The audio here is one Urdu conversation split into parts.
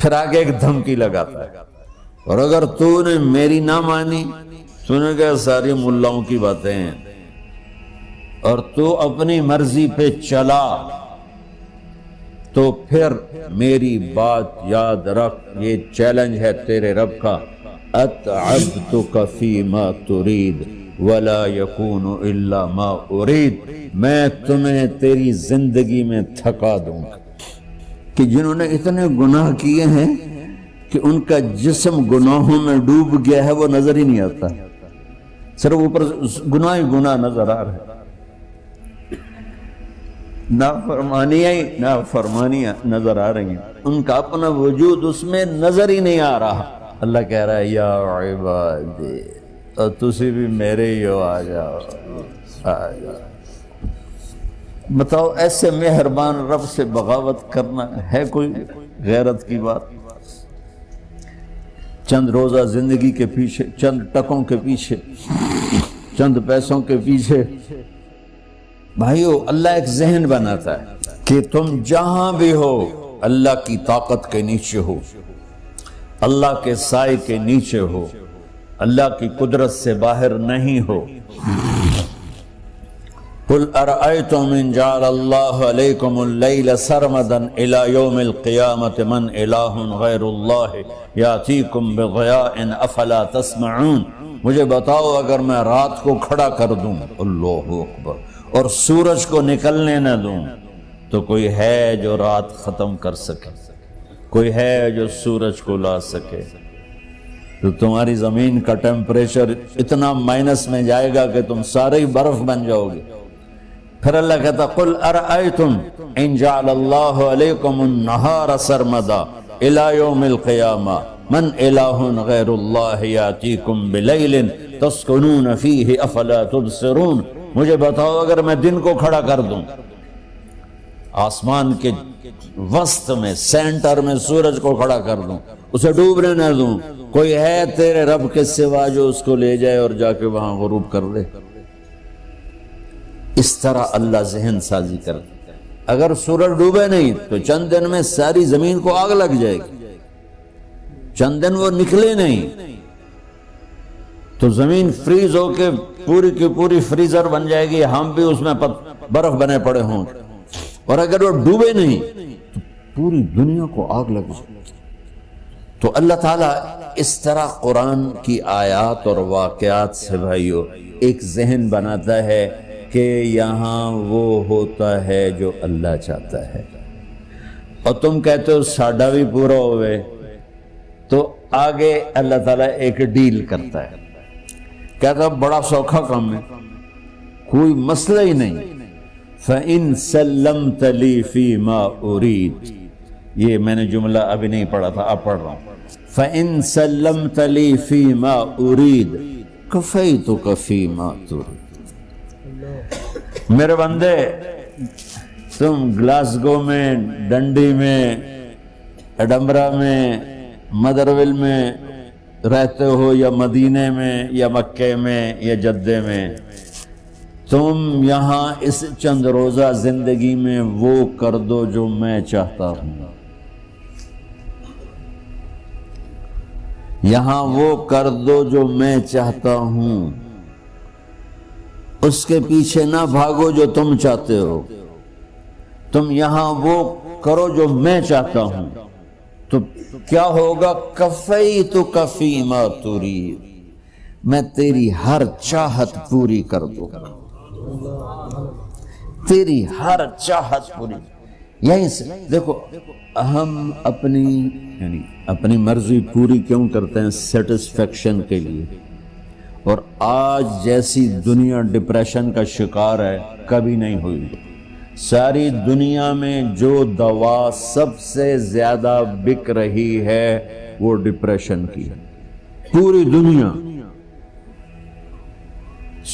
پھر آگے ایک دھمکی لگاتا ہے، اور اگر تو نے میری نہ مانی، تو نے کہا ساری ملاؤں کی باتیں ہیں، اور تو اپنی مرضی پہ چلا، تو پھر میری بات یاد رکھ، یہ چیلنج ہے تیرے رب کا، اتعبتک فیما ترید ولا یکون الا ما ارید، میں تمہیں تیری زندگی میں تھکا دوں گا۔ کہ جنہوں نے اتنے گناہ کیے ہیں کہ ان کا جسم گناہوں میں ڈوب گیا ہے، وہ نظر ہی نہیں آتا، صرف اوپر گناہ ہی گناہ نظر آ رہا ہے، نافرمانیاں نظر آ رہی ہیں، ان کا اپنا وجود اس میں نظر ہی نہیں آ رہا۔ اللہ کہہ رہا ہے یا عبادی، اور تسی بھی میرے ہی ہو، آ جاؤ آ جاؤ۔ بتاؤ ایسے مہربان رب سے بغاوت کرنا ہے کوئی غیرت کی بات؟ چند روزہ زندگی کے پیچھے، چند ٹکوں کے پیچھے، چند پیسوں کے پیچھے، بھائیو اللہ ایک ذہن بناتا ہے کہ تم جہاں بھی ہو اللہ کی طاقت کے نیچے ہو، اللہ کے سائے کے نیچے ہو، اللہ کی قدرت سے باہر نہیں ہو۔ قل ارأيتم ان جعل الله عليكم الليل سرمدا الى يوم القيامة من اله غير الله ياتيكم بضياء افلا تسمعون، مجھے بتاؤ اگر میں رات کو کھڑا کر دوں، اللہ اکبر، اور سورج کو نکلنے نہ دوں، تو کوئی ہے جو رات ختم کر سکے، کوئی ہے جو سورج کو لا سکے؟ تو تمہاری زمین کا ٹیمپریچر اتنا مائنس میں جائے گا کہ تم سارے ہی برف بن جاؤ گے۔ پھر اللہ کہتا قل ارأیتم ان جعل اللہ علیکم النہار سرمدا الى یوم القیامہ من الہ غیر اللہ یاتیکم بلیل تسکنون فیہ افلا تبصرون، مجھے بتاؤ اگر میں دن کو کھڑا کر دوں، آسمان کے وسط میں سینٹر میں سورج کو کھڑا کر دوں، اسے ڈوبنے نہ دوں، کوئی ہے تیرے رب کے سوا جو اس کو لے جائے اور جا کے وہاں غروب کر دے؟ اس طرح اللہ ذہن سازی کرتا ہے۔ اگر سورج ڈوبے نہیں تو چند دن میں ساری زمین کو آگ لگ جائے گی، چند دن وہ نکلے نہیں تو زمین فریز ہو کے پوری کی پوری فریزر بن جائے گی، ہم بھی اس میں برف بنے پڑے ہوں، اور اگر وہ ڈوبے نہیں تو پوری دنیا کو آگ لگ جائے گی۔ تو اللہ تعالیٰ اس طرح قرآن کی آیات اور واقعات سے بھائیو ایک ذہن بناتا ہے کہ یہاں وہ ہوتا ہے جو اللہ چاہتا ہے، اور تم کہتے ہو ساڈا بھی پورا ہوئے، تو آگے اللہ تعالیٰ ایک ڈیل کرتا ہے، کہتا ہے بڑا سوکھا کام ہے، کوئی مسئلہ ہی نہیں، فَإِن سَلَّمْتَ لِي فِي مَا أُرِيد، یہ میں نے جملہ ابھی نہیں پڑھا تھا، اب پڑھ رہا ہوں، فَإِن سَلَّمْتَ لِي فِي مَا أُرِيد كَفَيْتُكَ فِي مَا تُرِيد۔ میرے بندے، تم گلاسگو میں، ڈنڈی میں، ایڈمبرا میں، مدرول میں رہتے ہو، یا مدینے میں، یا مکے میں، یا جدے میں، تم یہاں اس چند روزہ زندگی میں وہ کر دو جو میں چاہتا ہوں، یہاں وہ کر دو جو میں چاہتا ہوں، اس کے پیچھے نہ بھاگو جو تم چاہتے ہو، تم یہاں وہ کرو جو میں چاہتا ہوں، تو کیا ہوگا؟ کفیتک فیما ترید، میں تیری ہر چاہت پوری کر دوں گا، تیری ہر چاہت پوری۔ یہیں سے دیکھو ہم اپنی مرضی پوری کیوں کرتے ہیں؟ سیٹسفیکشن کے لیے۔ اور آج جیسی دنیا ڈپریشن کا شکار ہے کبھی نہیں ہوئی۔ ساری دنیا میں جو دوا سب سے زیادہ بک رہی ہے وہ ڈپریشن کی، پوری دنیا،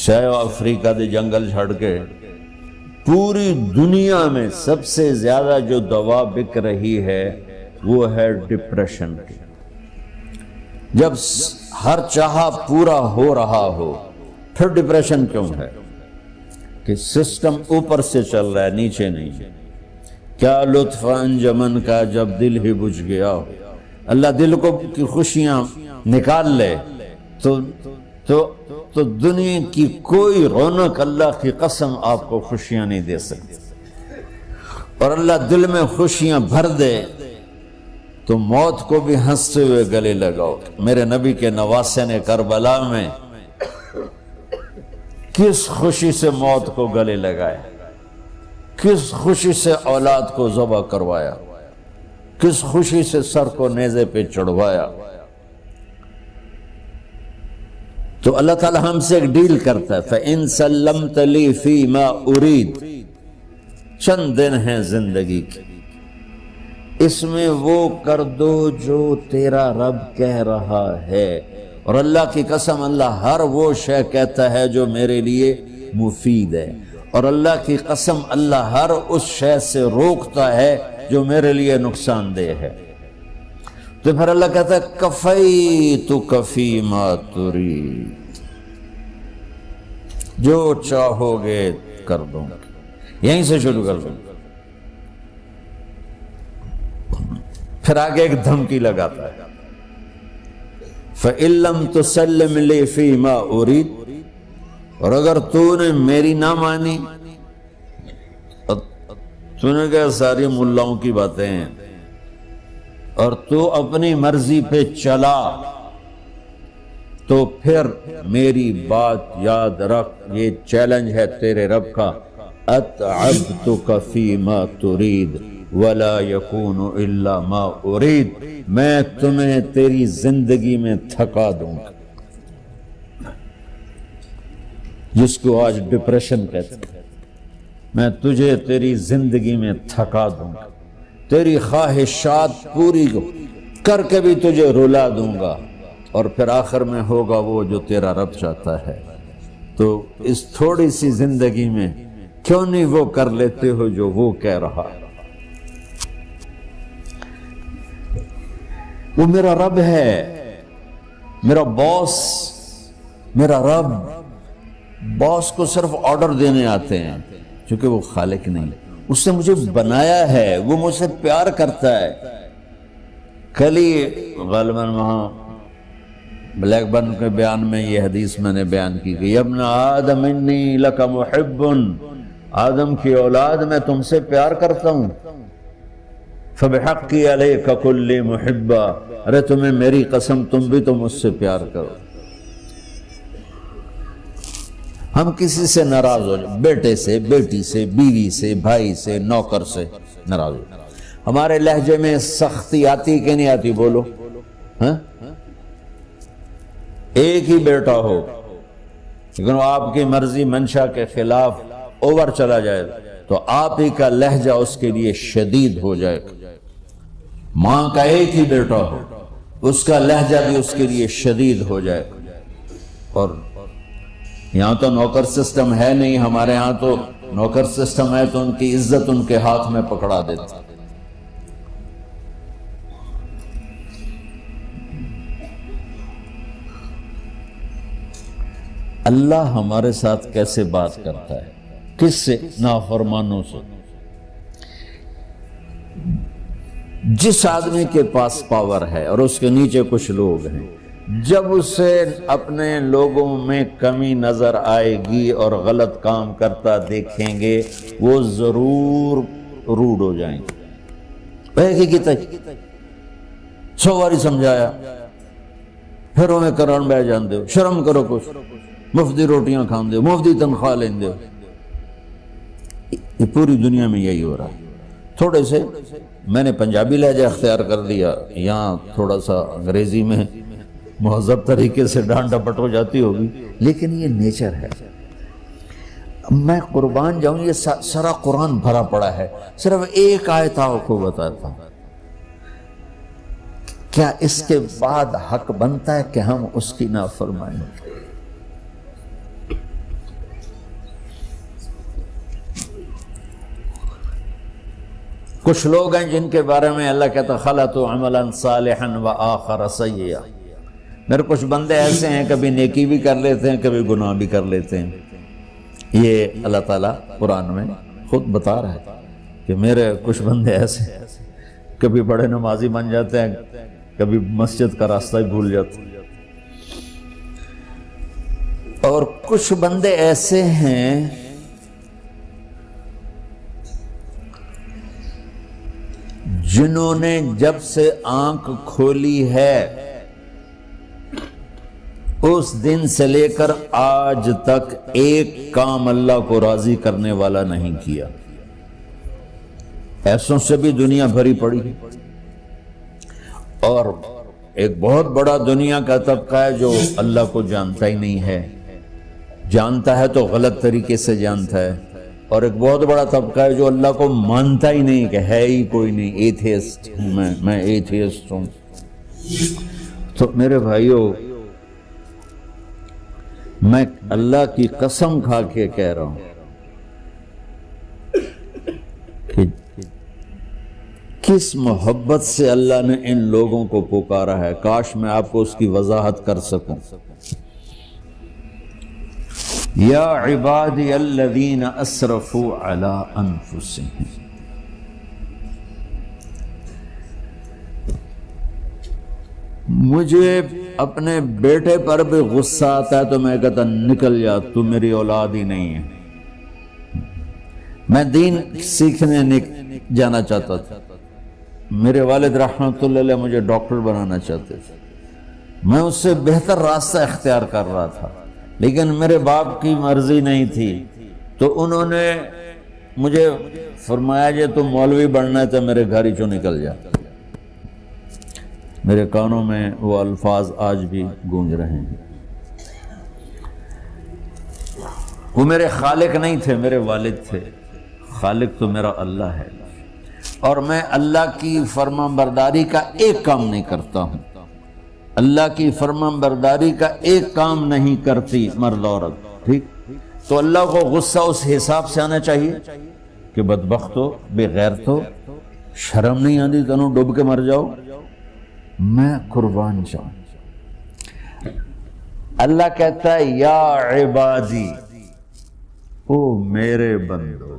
شاید افریقہ دے جنگل چھڑ کے پوری دنیا میں سب سے زیادہ جو دوا بک رہی ہے وہ ہے ڈپریشن کی۔ جب ہر چاہا پورا ہو رہا ہو پھر ڈپریشن کیوں ہے؟ کہ سسٹم اوپر سے چل رہا ہے، نیچے نہیں۔ کیا لطف انجمن کا جب دل ہی بجھ گیا، اللہ دل کو کی خوشیاں نکال لے تو دنیا کی کوئی رونق اللہ کی قسم آپ کو خوشیاں نہیں دے سکتی، اور اللہ دل میں خوشیاں بھر دے تو موت کو بھی ہنستے ہوئے گلے لگاؤ۔ میرے نبی کے نواسے نے کربلا میں کس خوشی سے موت کو گلے لگایا، کس خوشی سے اولاد کو ذبح کروایا، کس خوشی سے سر کو نیزے پہ چڑھوایا۔ تو اللہ تعالی ہم سے ایک ڈیل کرتا ہے، فَإِن سَلَّمْتَ لِي فِي مَا أُرِيد، چند دن ہیں زندگی کی، اس میں وہ کر دو جو تیرا رب کہہ رہا ہے۔ اور اللہ کی قسم اللہ ہر وہ شے کہتا ہے جو میرے لیے مفید ہے، اور اللہ کی قسم اللہ ہر اس شے سے روکتا ہے جو میرے لیے نقصان دہ ہے۔ تو پھر اللہ کہتا ہے کفیتک فی ما ترید، جو چاہو گے کر دوں گا۔ یہیں سے شروع کر دوں گا، پھر آگے ایک دھمکی لگاتا ہے، فَإِن لَّمْ تُسَلِّمْ لِي فِي مَا أُرِيدُ، اور اگر تو نے میری نہ مانی، تو نے کہا ساری ملاؤں کی باتیں ہیں، اور تو اپنی مرضی پہ چلا، تو پھر میری بات یاد رکھ، یہ چیلنج ہے تیرے رب کا، أَتْعَبْتُكَ فِي مَا تُرِيدُ وَلَا يَكُونُ إِلَّا مَا أُرِيدُ، میں تمہیں تیری زندگی میں تھکا دوں گا، جس کو آج ڈپریشن کہتے ہیں، میں تجھے تیری زندگی میں تھکا دوں گا، تیری خواہشات پوری کر کے بھی تجھے رلا دوں گا، اور پھر آخر میں ہوگا وہ جو تیرا رب چاہتا ہے۔ تو اس تھوڑی سی زندگی میں کیوں نہیں وہ کر لیتے ہو جو وہ کہہ رہا ہے؟ وہ میرا رب ہے، میرا باس، میرا رب۔ باس کو صرف آرڈر دینے آتے ہیں، چونکہ وہ خالق نہیں، اس نے مجھے بنایا ہے، وہ مجھ سے پیار کرتا ہے۔ کل ہی غالباً وہاں بلیک برن کے بیان میں یہ حدیث میں نے بیان کی کہ ابن آدم انی لک محب، آدم کی اولاد میں تم سے پیار کرتا ہوں، فبحقی علیک کل محبا، ارے تمہیں میری قسم تم بھی تو مجھ سے پیار کرو۔ ہم کسی سے ناراض ہو جائیں، بیٹے سے، بیٹی سے، بیوی سے، بھائی سے، نوکر سے ناراض ہو جائیں، ہمارے لہجے میں سختی آتی کہ نہیں آتی؟ بولو ہاں؟ ایک ہی بیٹا ہو لیکن وہ آپ کی مرضی منشا کے خلاف اوور چلا جائے تو آپ ہی کا لہجہ اس کے لیے شدید ہو جائے گا۔ ماں کا ایک ہی بیٹا ہو، اس کا لہجہ بھی اس کے لیے شدید ہو جائے گا۔ اور یہاں تو نوکر سسٹم ہے نہیں، ہمارے ہاں تو نوکر سسٹم ہے تو ان کی عزت ان کے ہاتھ میں پکڑا دیتا۔ اللہ ہمارے ساتھ کیسے بات کرتا ہے؟ کس سے؟ نافرمانوں سے۔ جس آدمی کے پاس پاور ہے اور اس کے نیچے کچھ لوگ ہیں، جب اسے اپنے لوگوں میں کمی نظر آئے گی اور غلط کام کرتا دیکھیں گے، وہ ضرور روڈ ہو جائیں گے۔ ایک ہی کی تک 100 باری سمجھایا، پھر انہیں کرن بہ جان دے، شرم کرو، کچھ مفتی روٹیاں کھان دے، مفتی تنخواہ لیں دے۔ یہ پوری دنیا میں یہی ہو رہا ہے۔ تھوڑے سے میں نے پنجابی لہجہ اختیار کر لیا، یہاں تھوڑا سا انگریزی میں مہذب طریقے سے ڈانٹ ڈپٹ ہو جاتی ہوگی، لیکن یہ نیچر ہے۔ میں قربان جاؤں، یہ سارا قرآن بھرا پڑا ہے، صرف ایک آیت آپ کو بتاتا ہوں۔ کیا اس کے بعد حق بنتا ہے کہ ہم اس کی نافرمانی کریں؟ کچھ لوگ ہیں جن کے بارے میں اللہ کہتا خلطوا عملا صالحا وآخر سیئا۔ میرے کچھ بندے ایسے ہیں، کبھی نیکی بھی کر لیتے ہیں، کبھی گناہ بھی کر لیتے ہیں۔ یہ اللہ تعالیٰ قرآن میں خود بتا رہا ہے کہ میرے کچھ بندے ایسے ہیں، کبھی بڑے نمازی بن جاتے ہیں، کبھی مسجد کا راستہ ہی بھول جاتا. اور کچھ بندے ایسے ہیں جنہوں نے جب سے آنکھ کھولی ہے اس دن سے لے کر آج تک ایک کام اللہ کو راضی کرنے والا نہیں کیا. ایسوں سے بھی دنیا بھری پڑی. اور ایک بہت بڑا دنیا کا طبقہ ہے جو اللہ کو جانتا ہی نہیں ہے، جانتا ہے تو غلط طریقے سے جانتا ہے. اور ایک بہت بڑا طبقہ ہے جو اللہ کو مانتا ہی نہیں کہ ہے ہی کوئی نہیں. ایتھیسٹ ہوں میں ایتھیسٹ ہوں. تو میرے بھائیوں، میں اللہ کی قسم کھا کے کہہ رہا ہوں کہ کس محبت سے اللہ نے ان لوگوں کو پکارا ہے، کاش میں آپ کو اس کی وضاحت کر سکوں. یا عبادی الذین اسرفوا علی انفسہم. مجھے اپنے بیٹے پر بھی غصہ آتا ہے تو میں کہتا نکل جا، تو میری اولاد ہی نہیں ہے. میں دین سیکھنے جانا چاہتا تھا. میرے والد رحمۃ اللہ علیہ مجھے ڈاکٹر بنانا چاہتے تھے. میں اس سے بہتر راستہ اختیار کر رہا تھا، لیکن میرے باپ کی مرضی نہیں تھی. تو انہوں نے مجھے فرمایا جی تو مولوی بننا ہے تو میرے گھر ہی چوں نکل جا. میرے کانوں میں وہ الفاظ آج بھی گونج رہے ہیں. وہ میرے خالق نہیں تھے، میرے والد تھے. خالق تو میرا اللہ ہے، اور میں اللہ کی فرمان برداری کا ایک کام نہیں کرتا ہوں. اللہ کی فرمان برداری کا ایک کام نہیں کرتی مرد عورت. ٹھیک، تو اللہ کو غصہ اس حساب سے آنا چاہیے کہ بدبخت ہو، بے غیرت ہو، شرم نہیں آتی تنوں ڈوب کے مر جاؤ. میں قربان جاؤں. اللہ کہتا ہے یا عبادی، او میرے بندو.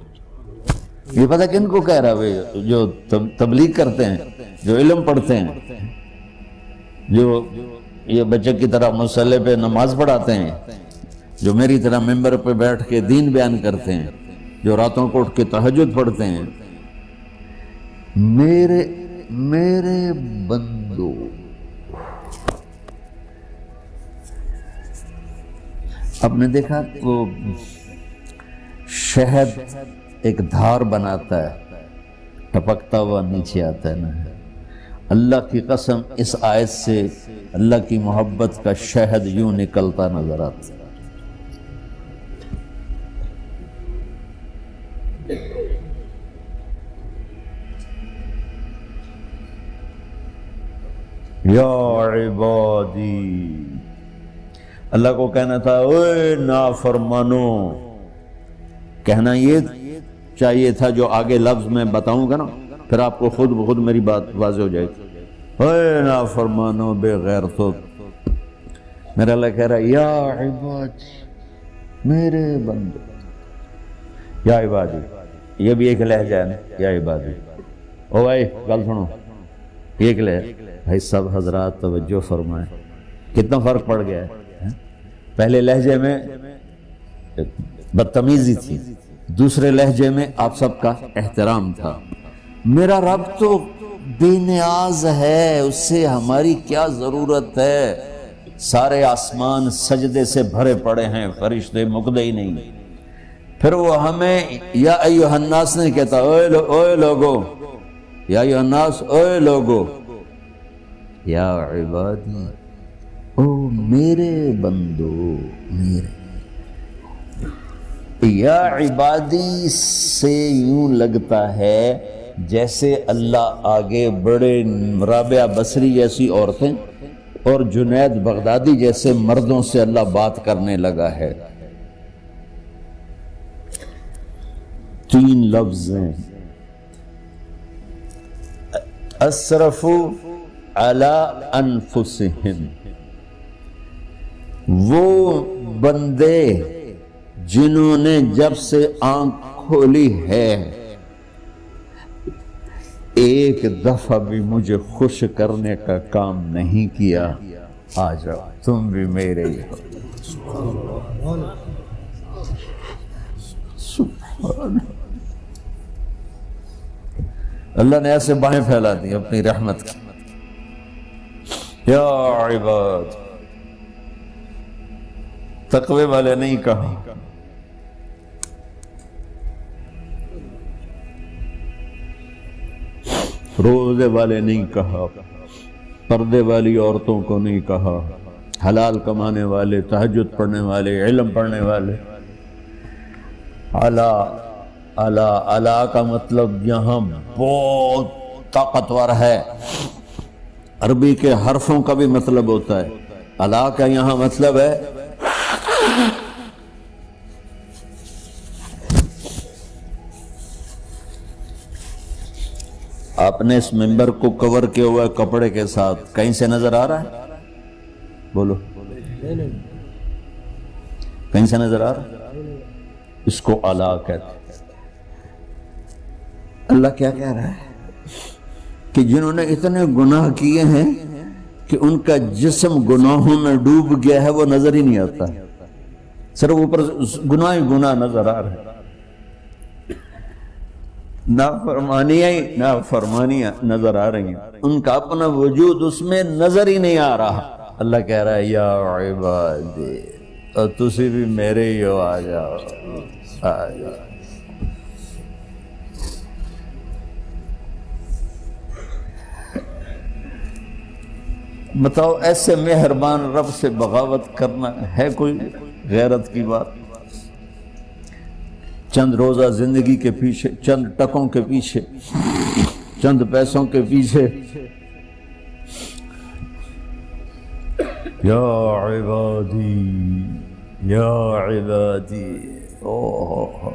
یہ پتہ کن کو کہہ رہا ہے؟ جو تبلیغ کرتے ہیں، جو علم پڑھتے ہیں، جو یہ بچے کی طرح مصلی پہ نماز پڑھاتے ہیں، جو میری طرح ممبر پہ بیٹھ کے دین بیان کرتے ہیں، جو راتوں کو اٹھ کے تہجد پڑھتے ہیں. میرے بندو، آپ نے دیکھا وہ شہد ایک دھار بناتا ہے، ٹپکتا ہوا نیچے آتا ہے نا. اللہ کی قسم اس آیت سے اللہ کی محبت کا شہد یوں نکلتا نظر آتا ہے. یا عبادی، اللہ کو کہنا تھا اوے نافرمانو. کہنا یہ چاہیے تھا جو آگے لفظ میں بتاؤں گا نا، پھر آپ کو خود بخود میری بات واضح ہو جائے گی. اوے نافرمانو، بے غیرتو. میرا اللہ کہہ رہا ہے یا عبادی، میرے بندو. یا عبادی، یہ بھی ایک لہجہ ہے نا، یا عبادی. او بھائی گل سنو، ایک لہجہ. بھائی سب حضرات توجہ فرمائیں، کتنا فرق پڑ گیا ہے. پہلے لہجے میں بدتمیزی تھی، دوسرے لہجے میں آپ سب کا احترام تھا. میرا رب تو بے نیاز ہے، اس سے ہماری کیا ضرورت ہے. سارے آسمان سجدے سے بھرے پڑے ہیں، فرشتے مقدے ہی نہیں. پھر وہ ہمیں یا ایھا الناس نہیں کہتا، اوے لوگو، یا ایھا الناس، اوے لوگو. یا عبادی، او میرے بندو، میرے. یا عبادی سے یوں لگتا ہے جیسے اللہ آگے بڑے رابعہ بصری جیسی عورتیں اور جنید بغدادی جیسے مردوں سے اللہ بات کرنے لگا ہے. 3 لفظ ہیں، اسرفوا علی انفسہم. وہ بندے جنہوں نے جب سے آنکھ کھولی ہے ایک دفعہ بھی مجھے خوش کرنے کا کام نہیں کیا، آ جاؤ تم بھی میرے ہی ہو۔ اللہ نے ایسے باہیں پھیلا دی اپنی رحمت کی۔ یا عباد، تقوی والے نہیں کہا، روزے والے نہیں کہا، پردے والی عورتوں کو نہیں کہا، حلال کمانے والے، تہجد پڑھنے والے، علم پڑھنے والے۔ اعلیٰ اعلیٰ اعلیٰ کا مطلب یہاں بہت طاقتور ہے، عربی کے حرفوں کا بھی مطلب ہوتا ہے۔ اعلیٰ کا یہاں مطلب ہے آپ نے اس ممبر کو کور کیا ہوا ہے کپڑے کے ساتھ، کہیں سے نظر آ رہا ہے؟ بولو، کہیں سے نظر آ رہا ہے؟ اس کو اعلیٰ کہتے ہیں۔ اللہ کیا کہہ رہا ہے کہ جنہوں نے اتنے گناہ کیے ہیں کہ ان کا جسم گناہوں میں ڈوب گیا ہے، وہ نظر ہی نہیں آتا، صرف اوپر گناہ ہی گناہ نظر آ رہا ہے، نافرمانیاں نظر آ رہی ہیں، ان کا اپنا وجود اس میں نظر ہی نہیں آ رہا۔ اللہ کہہ رہا ہے یا عبادی، اور تسی بھی میرے ہی ہو، آ جاؤ آ جاؤ۔ بتاؤ ایسے مہربان رب سے بغاوت کرنا ہے کوئی غیرت کی بات؟ چند روزہ زندگی کے پیچھے، چند ٹکوں کے پیچھے، چند پیسوں کے پیچھے، یا عبادی یا عبادی، اوہ